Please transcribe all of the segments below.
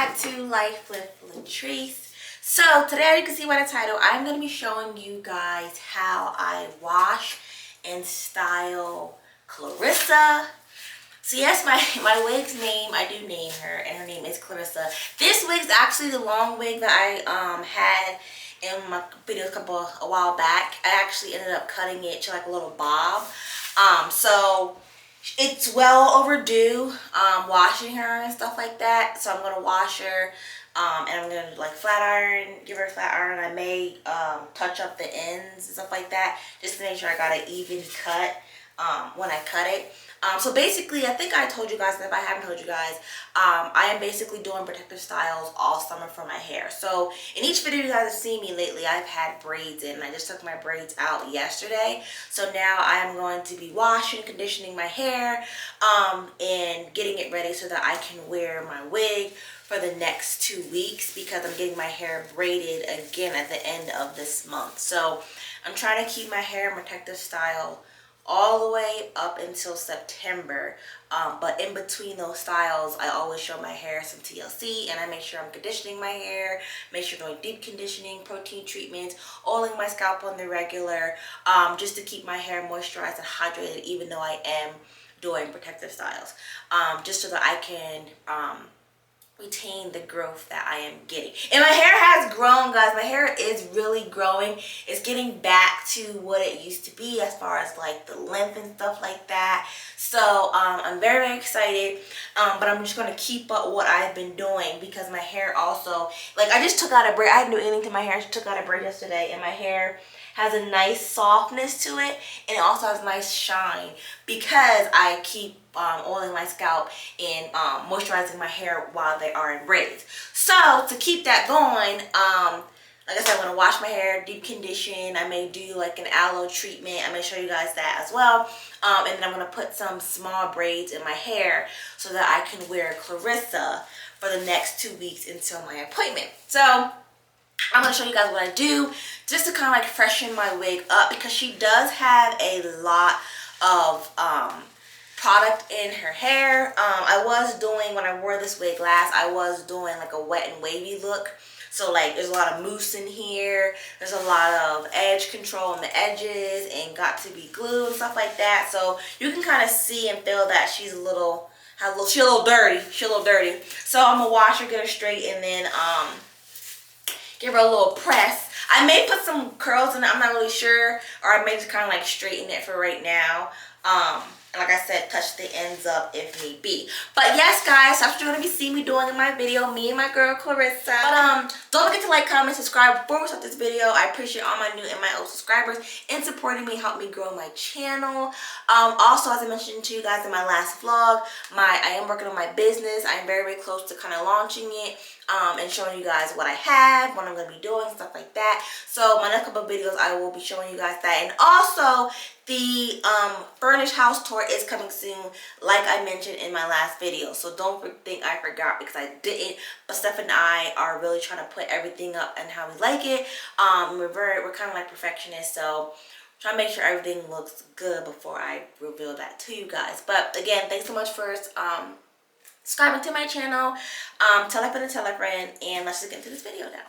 back to Life with Latrice. So today, as you can see by the title, I'm going to be showing you guys how I wash and style Clarissa. So yes, my wig's name, I do name her, and her name is Clarissa. This wig's actually the long wig that I had in my video a while back. I actually ended up cutting it to like a little bob. So it's well overdue washing her and stuff like that. So I'm gonna wash her and I'm gonna like flat iron, give her a flat iron. I may touch up the ends and stuff like that just to make sure I got an even cut when I cut it. So basically, I think I told you guys, and if I haven't told you guys, I am basically doing protective styles all summer for my hair. So in each video you guys have seen me lately, I've had braids in. I just took my braids out yesterday. So now I am going to be washing, conditioning my hair, and getting it ready so that I can wear my wig for the next 2 weeks because I'm getting my hair braided again at the end of this month. So I'm trying to keep my hair in protective style all the way up until September, but in between those styles I always show my hair some TLC, and I make sure I'm conditioning my hair, make sure I'm doing deep conditioning, protein treatments, oiling my scalp on the regular, just to keep my hair moisturized and hydrated even though I am doing protective styles, just so that I can retain the growth that I am getting. And my hair has grown, guys. My hair is really growing. It's getting back to what it used to be as far as like the length and stuff like that. So I'm very, very excited, but I'm just going to keep up what I've been doing because my hair also, like I just took out a braid. I didn't do anything to my hair. I just took out a braid yesterday and my hair has a nice softness to it, and it also has a nice shine because I keep oiling my scalp and moisturizing my hair while they are in braids. So to keep that going, like I said, I'm going to wash my hair, deep condition. I may do like an aloe treatment. I'm going to show you guys that as well. And then I'm going to put some small braids in my hair so that I can wear Clarissa for the next 2 weeks until my appointment. So I'm going to show you guys what I do just to kind of like freshen my wig up because she does have a lot of product in her hair. I was doing, when I wore this wig last, I was doing like a wet and wavy look. So like there's a lot of mousse in here. There's a lot of edge control on the edges and got to be glue and stuff like that. So you can kind of see and feel that she's a little dirty. She's a little dirty. So I'm going to wash her, get her straight, and then give her a little press. I may put some curls in it, I'm not really sure, or I may just kind of like straighten it for right now. And like I said, touch the ends up if need be. But yes, guys, that's what you're going to be seeing me doing in my video, me and my girl Clarissa. But don't forget to like, comment, subscribe before we start this video. I appreciate all my new and my old subscribers in supporting me, help me grow my channel. Also, as I mentioned to you guys in my last vlog, I am working on my business. I am very, very close to kind of launching it. And showing you guys what I have, what I'm going to be doing, stuff like that. So my next couple of videos, I will be showing you guys that. And also, the furnished house tour is coming soon, like I mentioned in my last video. So don't think I forgot, because I didn't. But Steph and I are really trying to put everything up and how we like it. We're kind of like perfectionists, so trying to make sure everything looks good before I reveal that to you guys. But again, thanks so much for subscribing to my channel, tell a friend and tell a friend, and let's just get into this video now.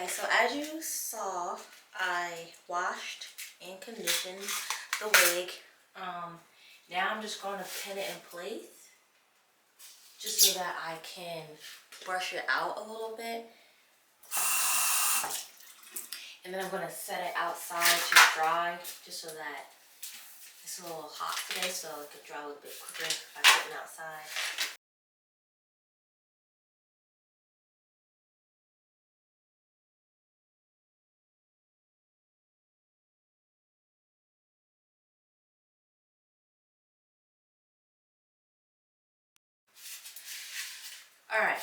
So as you saw, I washed and conditioned the wig. Now I'm just going to pin it in place just so that I can brush it out a little bit. And then I'm going to set it outside to dry just so that it's a little hot today, so it could dry a little bit quicker by sitting outside. Alright,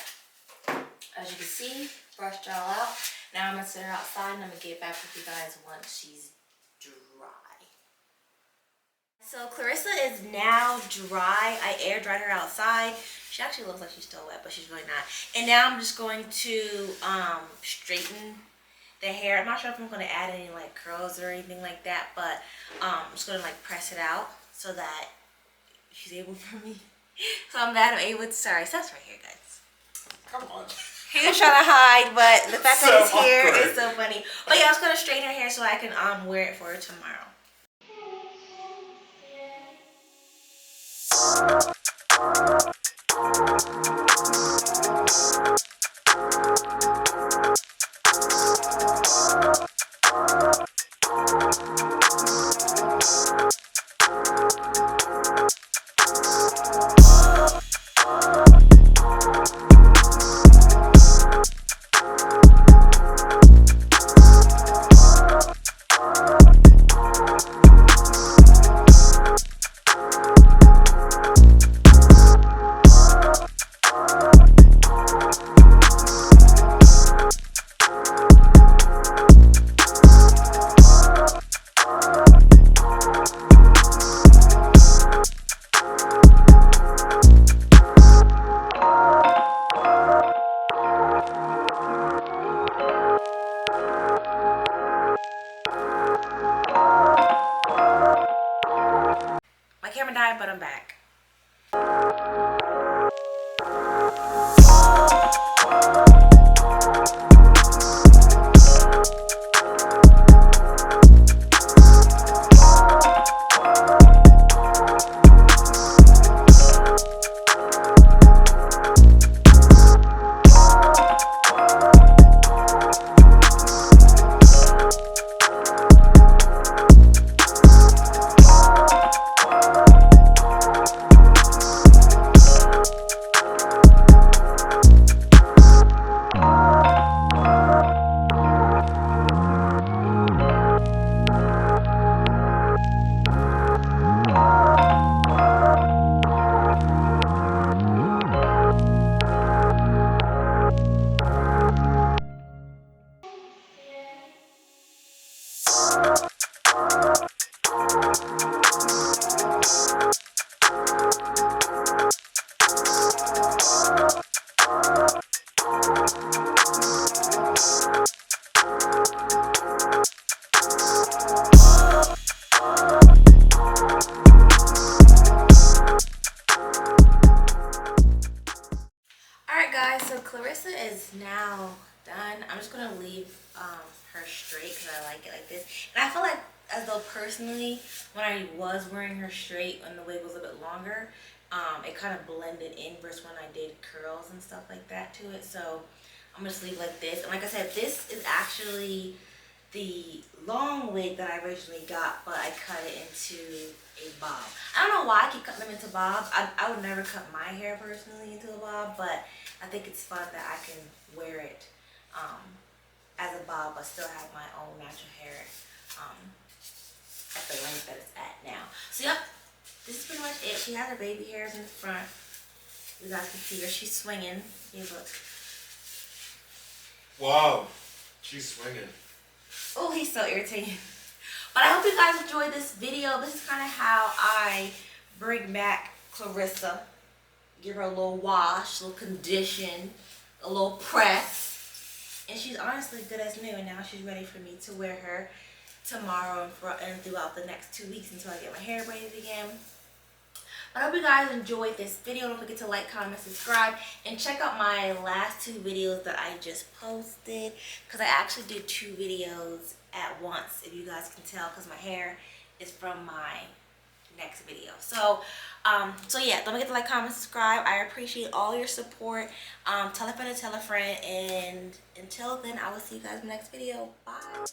as you can see, brushed all out. Now I'm going to set her outside and I'm going to get back with you guys once she's dry. So Clarissa is now dry. I air dried her outside. She actually looks like she's still wet, but she's really not. And now I'm just going to straighten the hair. I'm not sure if I'm going to add any like curls or anything like that, but I'm just going to like press it out so that she's able for me. So I'm able to, sorry, so that's right here, guys. Come on. He was trying to hide, but the fact that it's here awkward. is so funny. But yeah, I was going to straighten her hair so I can wear it for her tomorrow. Camera died, but I'm back. just gonna leave her straight because I like it like this. And I feel like, as though personally, when I was wearing her straight and the wig was a bit longer, it kind of blended in versus when I did curls and stuff like that to it. So I'm just leave like this. And like I said, this is actually the long wig that I originally got, but I cut it into a bob. I don't know why I keep cutting them into bobs. I would never cut my hair personally into a bob, but I think it's fun that I can wear it as a bob, but still have my own natural hair at the length that it's at now. So yep, this is pretty much it. She has her baby hairs in the front. You guys can see her. She's swinging. You look. Wow, she's swinging. Oh, he's so irritating. But I hope you guys enjoyed this video. This is kind of how I bring back Clarissa. Give her a little wash, a little condition, a little press. And she's honestly good as new. And now she's ready for me to wear her tomorrow and throughout the next 2 weeks until I get my hair braided again. I hope you guys enjoyed this video. Don't forget to like, comment, subscribe, and check out my last 2 videos that I just posted, because I actually did 2 videos at once, if you guys can tell, because my hair is from my next video. So yeah, don't forget to like, comment, subscribe. I appreciate all your support. Tell a friend to tell a friend, and until then, I will see you guys in the next video. Bye.